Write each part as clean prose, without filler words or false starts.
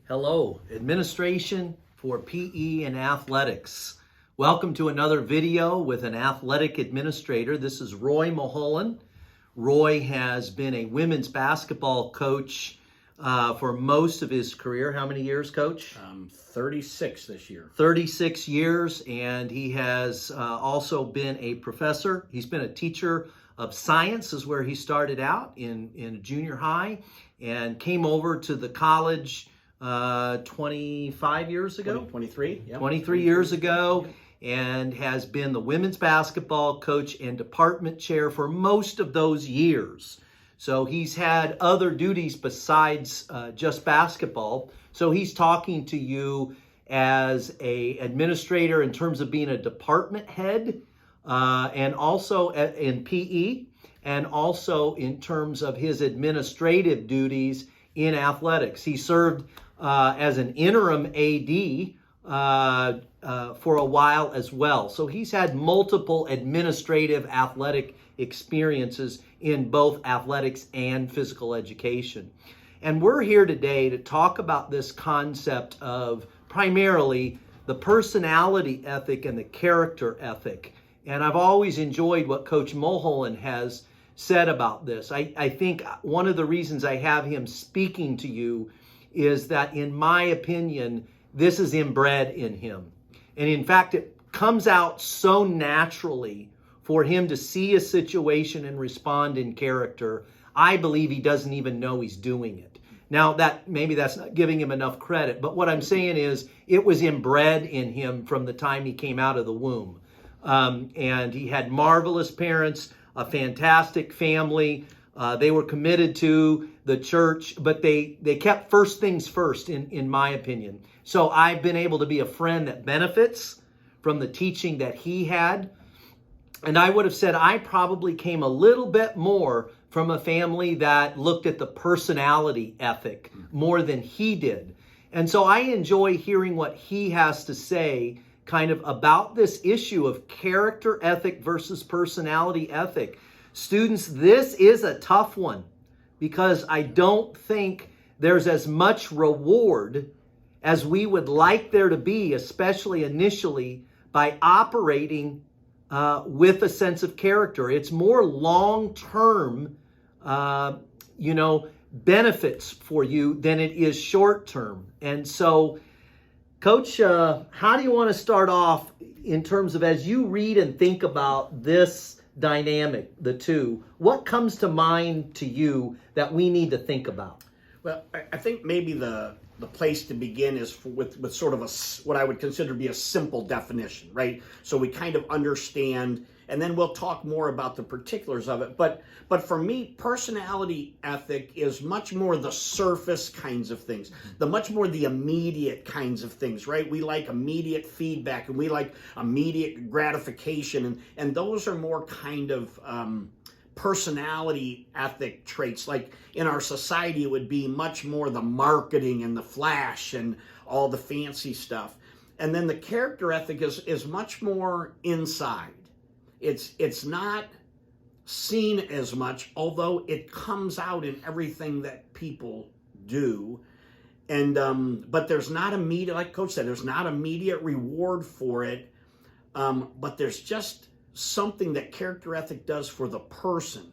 Hello, administration for PE and athletics. Welcome to another video with an athletic administrator. This is Roy Mulholland. Roy has been a women's basketball coach for most of his career. How many years, Coach? 36 this year. 36 years, and he has also been a professor. He's been a teacher of science, is where he started out in junior high, and came over to the college 25 years ago. 23. Yep. 23 years ago, and has been the women's basketball coach and department chair for most of those years. So he's had other duties besides just basketball. So he's talking to you as a administrator in terms of being a department head, and also in PE, and also in terms of his administrative duties in athletics. He served as an interim AD for a while as well. So he's had multiple administrative athletic experiences in both athletics and physical education. And we're here today to talk about this concept of primarily the personality ethic and the character ethic. And I've always enjoyed what Coach Mulholland has said about this. I think one of the reasons I have him speaking to you is that, in my opinion, this is inbred in him. And in fact, it comes out so naturally for him to see a situation and respond in character. I believe he doesn't even know he's doing it. Now, maybe that's not giving him enough credit, but what I'm saying is it was inbred in him from the time he came out of the womb. And he had marvelous parents, a fantastic family. They were committed to the church, but they kept first things first, in my opinion. So I've been able to be a friend that benefits from the teaching that he had. And I would have said I probably came a little bit more from a family that looked at the personality ethic more than he did. And so I enjoy hearing what he has to say kind of about this issue of character ethic versus personality ethic. Students, this is a tough one because I don't think there's as much reward as we would like there to be, especially initially, by operating with a sense of character. It's more long-term, benefits for you than it is short-term. And so, Coach, how do you want to start off in terms of, as you read and think about this dynamic, the two, what comes to mind to you that we need to think about? Well, I think maybe the place to begin is with sort of what I would consider to be a simple definition, right? So we kind of understand, and then we'll talk more about the particulars of it. But for me, personality ethic is much more the surface kinds of things, much more the immediate kinds of things, right? We like immediate feedback and we like immediate gratification, and those are more kind of personality ethic traits. Like in our society, it would be much more the marketing and the flash and all the fancy stuff. And then the character ethic is much more inside. It's not seen as much, although it comes out in everything that people do. And but there's not immediate, like Coach said, there's not immediate reward for it. But there's just something that character ethic does for the person,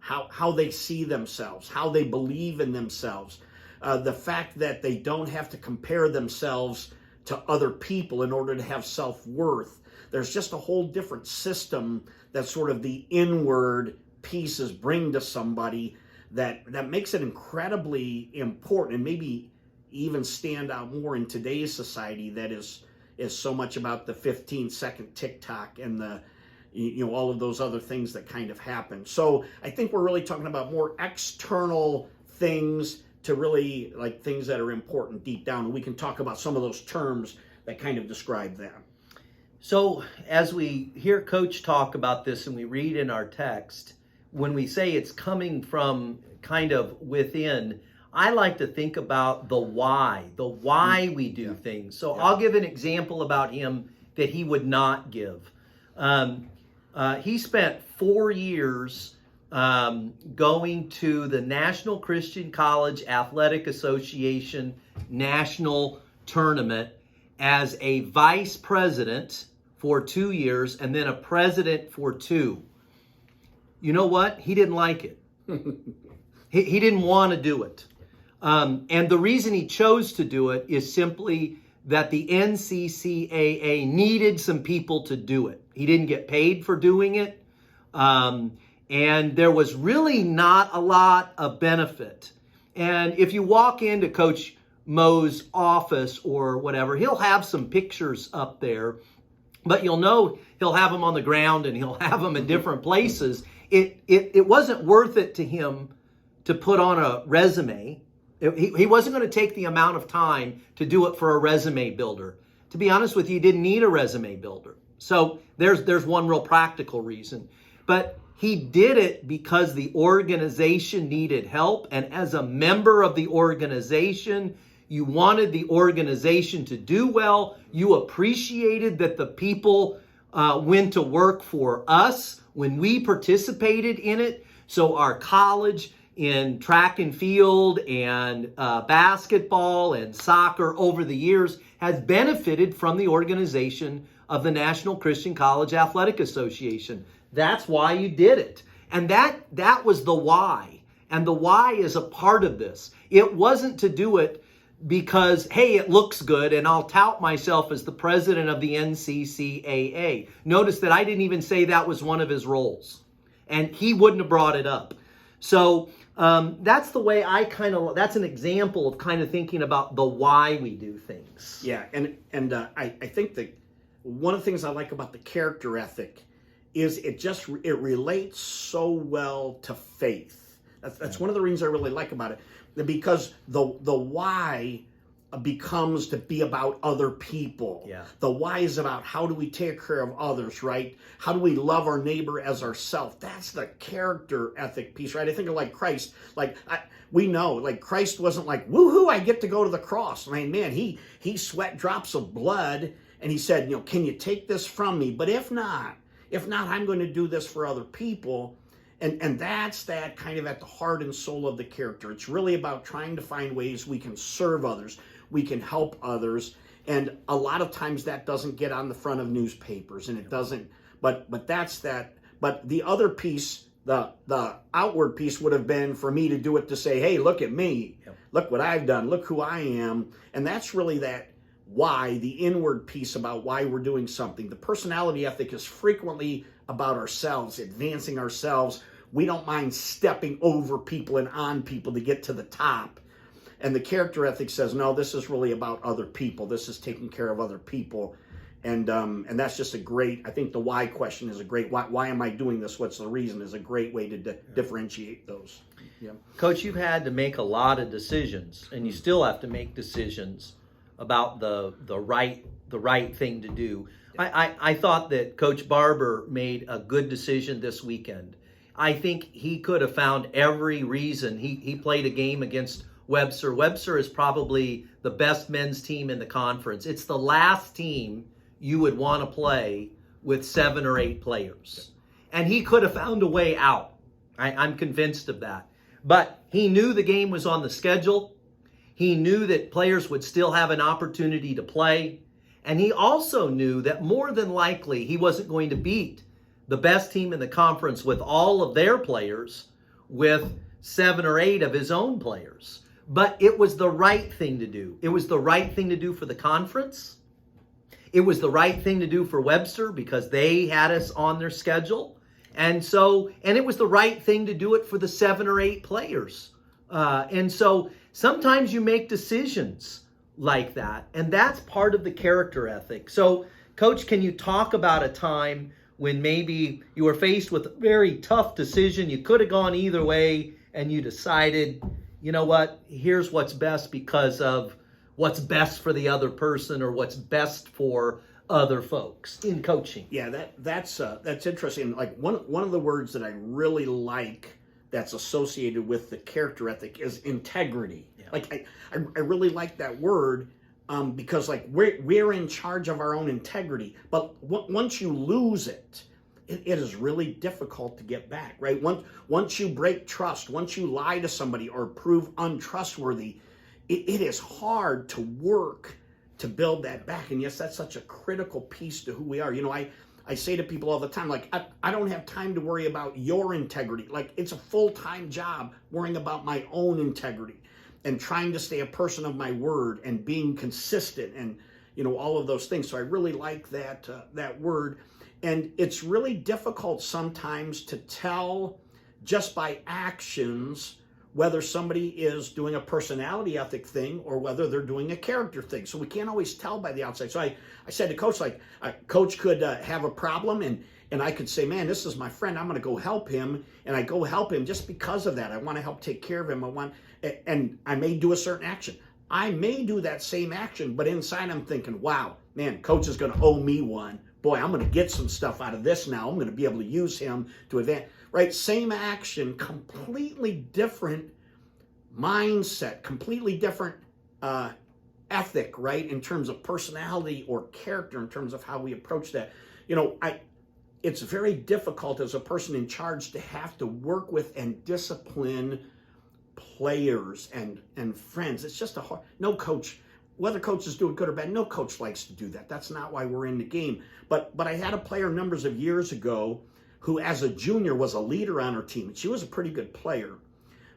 how they see themselves, how they believe in themselves, the fact that they don't have to compare themselves to other people in order to have self-worth. There's just a whole different system that sort of the inward pieces bring to somebody that makes it incredibly important, and maybe even stand out more in today's society that is so much about the 15-second TikTok and the all of those other things that kind of happen. So I think we're really talking about more external things to really like things that are important deep down. And we can talk about some of those terms that kind of describe that. So as we hear Coach talk about this and we read in our text, when we say it's coming from kind of within, I like to think about the why we do things. So I'll give an example about him that he would not give. He spent 4 years going to the National Christian College Athletic Association national tournament as a vice president for 2 years and then a president for 2. You know what? He didn't like it. He didn't want to do it. And the reason he chose to do it is simply that the NCCAA needed some people to do it. He didn't get paid for doing it. And there was really not a lot of benefit. And if you walk into Coach Mo's office or whatever, he'll have some pictures up there, but you'll know he'll have them on the ground and he'll have them in different places. It wasn't worth it to him to put on a resume. He wasn't going to take the amount of time to do it for a resume builder. To be honest with you, he didn't need a resume builder. So there's one real practical reason. But he did it because the organization needed help. And as a member of the organization, you wanted the organization to do well. You appreciated that the people went to work for us when we participated in it. So our college in track and field and basketball and soccer over the years has benefited from the organization of the National Christian College Athletic Association. That's why you did it. And that was the why. And the why is a part of this. It wasn't to do it because, hey, it looks good and I'll tout myself as the president of the NCCAA. Notice that I didn't even say that was one of his roles. And he wouldn't have brought it up. So that's the way that's an example of kind of thinking about the why we do things. Yeah, and I think that one of the things I like about the character ethic is it relates so well to faith. That's one of the reasons I really like about it, because the why becomes to be about other people. Yeah. The why is about how do we take care of others, right? How do we love our neighbor as ourselves? That's the character ethic piece, right? I think of like Christ. We know, like Christ wasn't like, woohoo, I get to go to the cross. I mean, man, he sweat drops of blood and he said, can you take this from me? But if not, I'm going to do this for other people. And that's that kind of at the heart and soul of the character. It's really about trying to find ways we can serve others, we can help others. And a lot of times that doesn't get on the front of newspapers, and it doesn't, but that's that. But the other piece, the outward piece would have been for me to do it to say, hey, look at me. Yep. Look what I've done. Look who I am. And that's really that why, the inward piece about why we're doing something. The personality ethic is frequently about ourselves, advancing ourselves. We don't mind stepping over people and on people to get to the top. And the character ethic says, no, this is really about other people. This is taking care of other people. And that's just a great, I think the why question is a great, why am I doing this? What's the reason is a great way to differentiate those. Yeah. Coach, you've had to make a lot of decisions, and you still have to make decisions about the right thing to do. I thought that Coach Barber made a good decision this weekend. I think he could have found every reason. He played a game against Webster. Webster is probably the best men's team in the conference. It's the last team you would want to play with 7 or 8 players. And he could have found a way out. I'm convinced of that. But he knew the game was on the schedule. He knew that players would still have an opportunity to play. And he also knew that more than likely he wasn't going to beat the best team in the conference with all of their players with 7 or 8 of his own players. But it was the right thing to do. It was the right thing to do for the conference. It was the right thing to do for Webster because they had us on their schedule. And it was the right thing to do it for the 7 or 8 players. And so sometimes you make decisions like that, and that's part of the character ethic. So, Coach, can you talk about a time when maybe you were faced with a very tough decision? You could have gone either way, and you decided, you know what, here's what's best because of what's best for the other person or what's best for other folks in coaching. Yeah, that's interesting. Like one of the words that I really like that's associated with the character ethic is integrity. Yeah. Like I really like that word because like we're in charge of our own integrity. But once you lose it is really difficult to get back, right? Once you break trust, once you lie to somebody or prove untrustworthy, it is hard to work to build that back. And yes, that's such a critical piece to who we are. You know, I say to people all the time, like, I don't have time to worry about your integrity. Like, it's a full-time job worrying about my own integrity and trying to stay a person of my word and being consistent and, you know, all of those things. So I really like that word. And it's really difficult sometimes to tell just by actions whether somebody is doing a personality ethic thing or whether they're doing a character thing. So we can't always tell by the outside. So I said to Coach, like, Coach could have a problem and I could say, man, this is my friend. I'm going to go help him. And I go help him just because of that. I want to help take care of him. And I may do a certain action. I may do that same action, but inside I'm thinking, wow, man, Coach is going to owe me one. Boy, I'm going to get some stuff out of this now. I'm going to be able to use him to advance. Right? Same action, completely different mindset, completely different ethic, right? In terms of personality or character, in terms of how we approach that. You know, it's very difficult as a person in charge to have to work with and discipline players and friends. It's just no coach, whether coach is doing good or bad, no coach likes to do that. That's not why we're in the game. But I had a player numbers of years ago who as a junior was a leader on her team. And she was a pretty good player.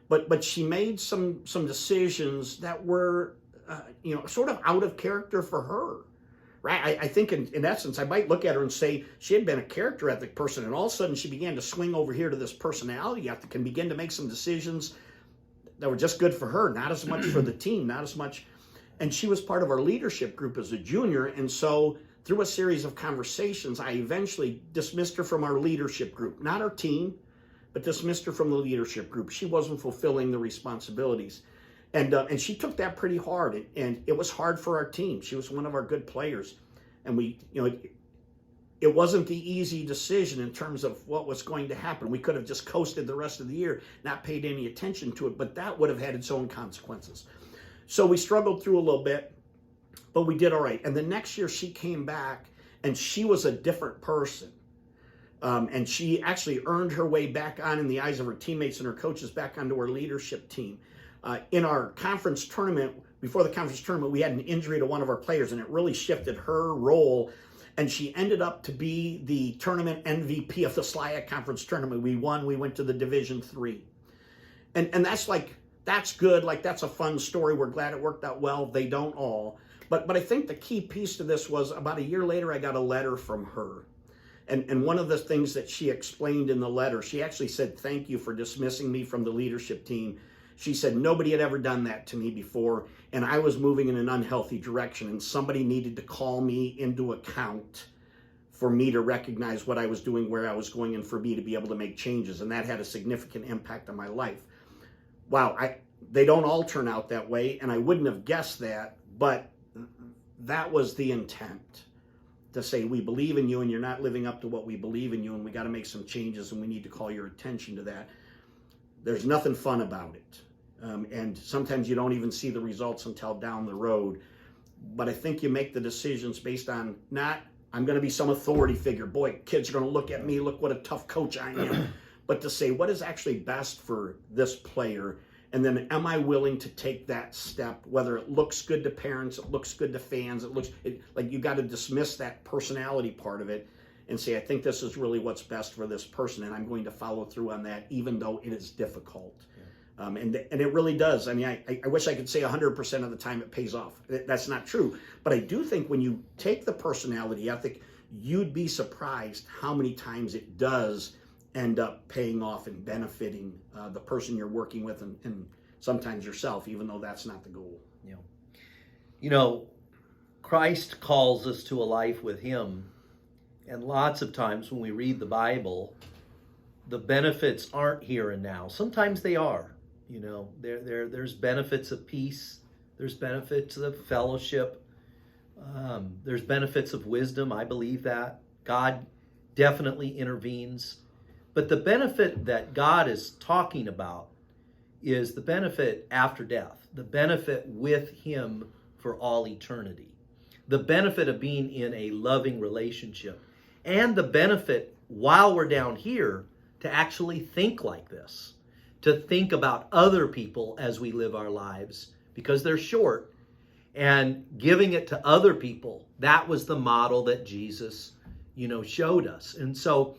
But she made some decisions that were, you know, sort of out of character for her. Right? I think in essence, I might look at her and say she had been a character ethic person, and all of a sudden she began to swing over here to this personality ethic and begin to make some decisions that were just good for her, not as much for the team, not as much. And she was part of our leadership group as a junior. And so through a series of conversations, I eventually dismissed her from our leadership group, not our team, but dismissed her from the leadership group. She wasn't fulfilling the responsibilities. And she took that pretty hard. And it was hard for our team. She was one of our good players. And we, you know, it wasn't the easy decision in terms of what was going to happen. We could have just coasted the rest of the year, not paid any attention to it, but that would have had its own consequences. So we struggled through a little bit, but we did all right. And the next year she came back and she was a different person. And she actually earned her way back on in the eyes of her teammates and her coaches back onto our leadership team. In our conference tournament, before the conference tournament, we had an injury to one of our players and it really shifted her role. And she ended up to be the tournament MVP of the SLIAC conference tournament. We won, we went to the Division III. And that's good. Like, that's a fun story. We're glad it worked out well. They don't all. But I think the key piece to this was about a year later, I got a letter from her. And one of the things that she explained in the letter, she actually said, thank you for dismissing me from the leadership team. She said, nobody had ever done that to me before, and I was moving in an unhealthy direction, and somebody needed to call me into account for me to recognize what I was doing, where I was going, and for me to be able to make changes, and that had a significant impact on my life. Wow, they don't all turn out that way, and I wouldn't have guessed that, but that was the intent. To say, we believe in you and you're not living up to what we believe in you, and we got to make some changes and we need to call your attention to that. There's nothing fun about it. And sometimes you don't even see the results until down the road. But I think you make the decisions based on not, I'm going to be some authority figure. Boy, kids are going to look at me, look what a tough coach I am. But to say, what is actually best for this player? And then am I willing to take that step, whether it looks good to parents, it looks good to fans, like you got to dismiss that personality part of it and say, I think this is really what's best for this person, and I'm going to follow through on that, even though it is difficult. Yeah. And it really does. I mean, I wish I could say 100% of the time it pays off. That's not true. But I do think when you take the personality ethic, you'd be surprised how many times it does end up paying off and benefiting the person you're working with and sometimes yourself, even though that's not the goal. Yeah. You know, Christ calls us to a life with him. And lots of times when we read the Bible, the benefits aren't here and now. Sometimes they are. You know, there's benefits of peace. There's benefits of fellowship. There's benefits of wisdom. I believe that. God definitely intervenes. But the benefit that God is talking about is the benefit after death, the benefit with him for all eternity, the benefit of being in a loving relationship, and the benefit while we're down here to actually think like this, to think about other people as we live our lives, because they're short, and giving it to other people. That was the model that Jesus, showed us. And so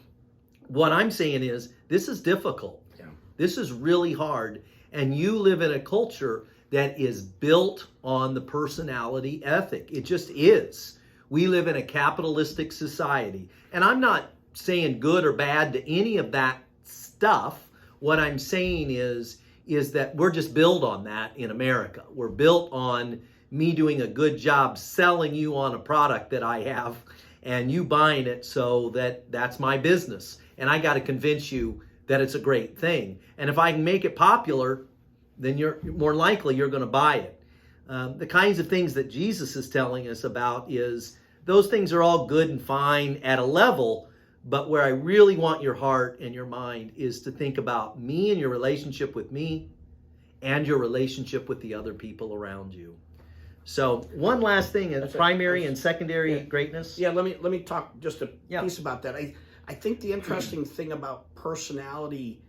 what I'm saying is, this is difficult. Yeah. This is really hard. And you live in a culture that is built on the personality ethic. It just is. We live in a capitalistic society. And I'm not saying good or bad to any of that stuff. What I'm saying is that we're just built on that in America. We're built on me doing a good job selling you on a product that I have and you buying it, so that's my business. And I got to convince you that it's a great thing. And if I can make it popular, then you're more likely you're going to buy it. The kinds of things that Jesus is telling us about is those things are all good and fine at a level, but where I really want your heart and your mind is to think about me and your relationship with me and your relationship with the other people around you. So one last thing is primary and secondary greatness. Yeah, let me talk just a piece about that. I think the interesting thing about personality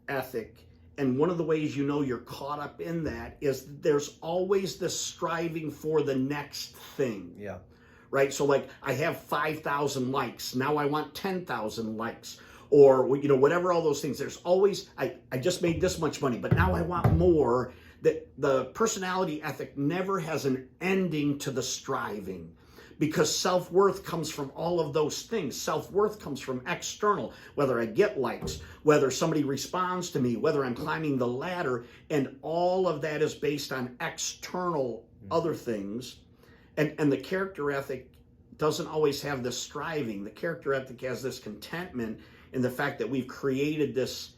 ethic, and one of the ways you're caught up in that, is there's always this striving for the next thing. Yeah. Right? So like, I have 5,000 likes. Now I want 10,000 likes. Or, whatever, all those things. There's always, I just made this much money, but now I want more. The personality ethic never has an ending to the striving, because self-worth comes from all of those things. Self-worth comes from external, whether I get likes, whether somebody responds to me, whether I'm climbing the ladder, and all of that is based on external other things. And the character ethic doesn't always have this striving. The character ethic has this contentment in the fact that we've created this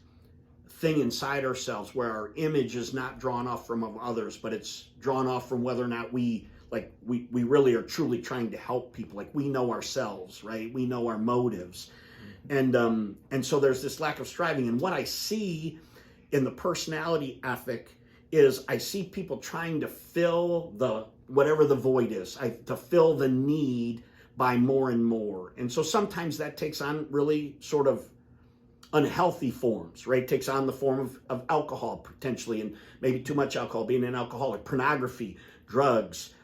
thing inside ourselves where our image is not drawn off from others, but it's drawn off from whether or not we really are truly trying to help people. Like, we know ourselves, right? We know our motives. And so there's this lack of striving. And what I see in the personality ethic is I see people trying to fill whatever the void is, to fill the need by more and more. And so sometimes that takes on really sort of unhealthy forms, right? It takes on the form of alcohol, potentially, and maybe too much alcohol, being an alcoholic, pornography, drugs,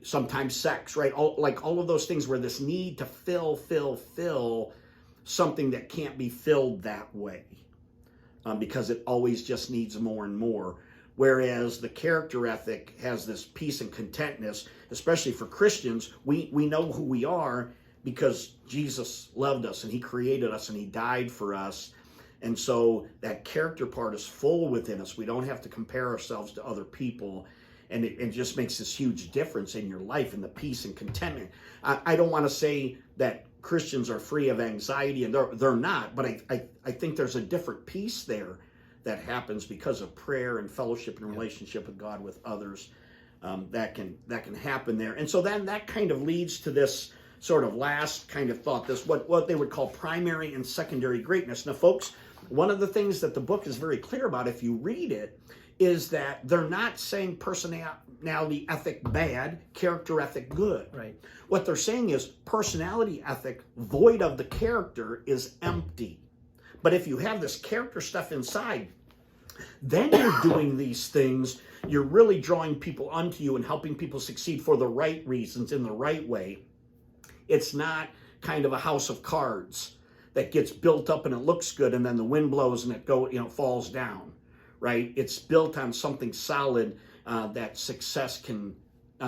sometimes sex, right? All of those things where this need to fill something that can't be filled that way, because it always just needs more and more. Whereas the character ethic has this peace and contentness, especially for Christians. We know who we are because Jesus loved us and he created us and he died for us. And so that character part is full within us. We don't have to compare ourselves to other people. And it just makes this huge difference in your life and the peace and contentment. I don't want to say that Christians are free of anxiety, and they're not, but I think there's a different peace there that happens because of prayer and fellowship and relationship with God, with others. That can happen there. And so then that kind of leads to this sort of last kind of thought, this what they would call primary and secondary greatness. Now, folks, one of the things that the book is very clear about, if you read it, is that they're not saying personality ethic bad, character ethic good. Right. What they're saying is personality ethic void of the character is empty. But if you have this character stuff inside, then you're doing these things. You're really drawing people unto you and helping people succeed for the right reasons, in the right way. It's not kind of a house of cards that gets built up and it looks good, and then the wind blows and it falls down, right? It's built on something solid that success can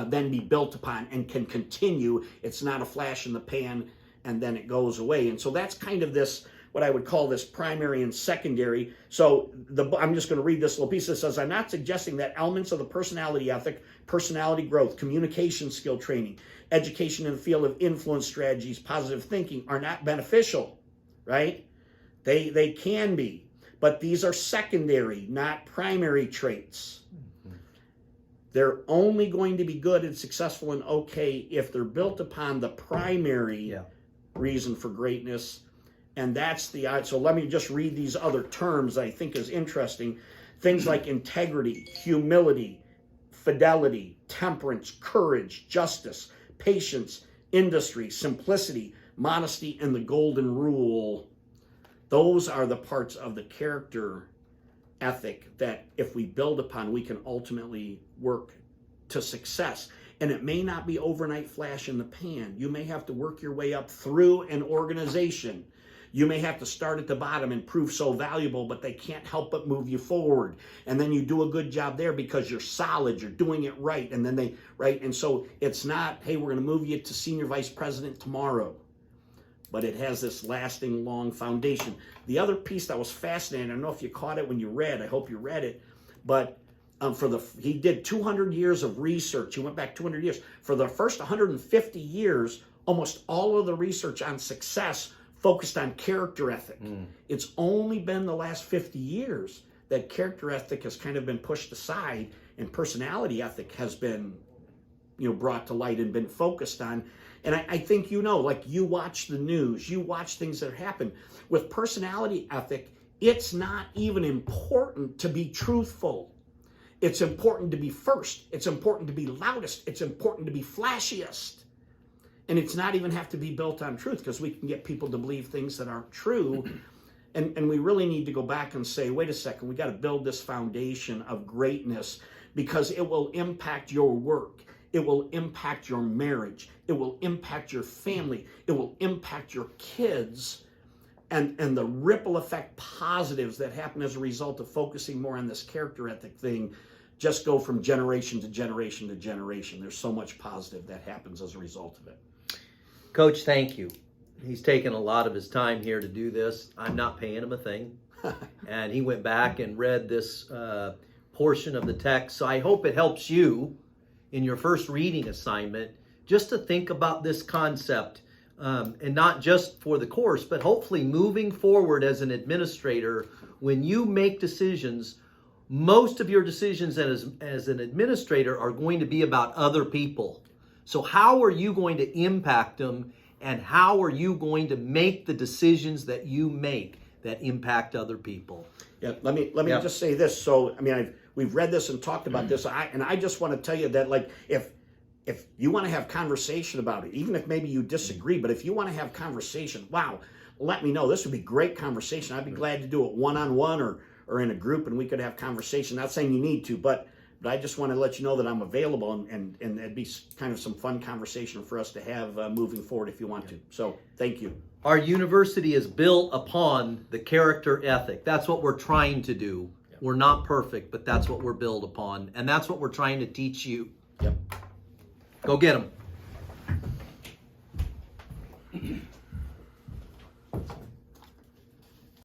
then be built upon and can continue. It's not a flash in the pan and then it goes away. And so that's kind of this, what I would call this primary and secondary. So I'm just going to read this little piece that says, I'm not suggesting that elements of the personality ethic, personality growth, communication skill training, education in the field of influence strategies, positive thinking are not beneficial, right? They can be, but these are secondary, not primary traits. They're only going to be good and successful and okay if they're built upon the primary reason for greatness. And that's so let me just read these other terms I think is interesting. Things like integrity, humility, fidelity, temperance, courage, justice, patience, industry, simplicity, modesty, and the golden rule. Those are the parts of the character ethic that if we build upon, we can ultimately work to success. And it may not be overnight flash in the pan. You may have to work your way up through an organization. You may have to start at the bottom and prove so valuable, but they can't help but move you forward. And then you do a good job there because you're solid, you're doing it right. And then right? And so it's not, hey, we're going to move you to senior vice president tomorrow. But it has this lasting, long foundation. The other piece that was fascinating, I don't know if you caught it when you read, I hope you read it, but he did 200 years of research. He went back 200 years. For the first 150 years, almost all of the research on success focused on character ethic. It's only been the last 50 years that character ethic has kind of been pushed aside and personality ethic has been, brought to light and been focused on. And I think like you watch the news, you watch things that happen. With personality ethic, it's not even important to be truthful. It's important to be first. It's important to be loudest. It's important to be flashiest. And it's not even have to be built on truth, because we can get people to believe things that aren't true. And we really need to go back and say, wait a second, we got to build this foundation of greatness, because it will impact your work. It will impact your marriage. It will impact your family. It will impact your kids. And the ripple effect positives that happen as a result of focusing more on this character ethic thing just go from generation to generation to generation. There's so much positive that happens as a result of it. Coach, thank you. He's taken a lot of his time here to do this. I'm not paying him a thing. And he went back and read this portion of the text. So I hope it helps you in your first reading assignment just to think about this concept, and not just for the course, but hopefully moving forward as an administrator. When you make decisions, most of your decisions as an administrator are going to be about other people. So how are you going to impact them, and how are you going to make the decisions that you make that impact other people? Yeah, let me just say this. So, we've read this and talked about this, and I just want to tell you that, like, if you want to have conversation about it, even if maybe you disagree, but if you want to have conversation, wow, let me know. This would be great conversation. I'd be glad to do it one-on-one or in a group, and we could have conversation. Not saying you need to, but I just want to let you know that I'm available, and it'd be kind of some fun conversation for us to have moving forward if you want to. So thank you. Our university is built upon the character ethic. That's what we're trying to do. Yep. We're not perfect, but that's what we're built upon. And that's what we're trying to teach you. Yep. Go get them.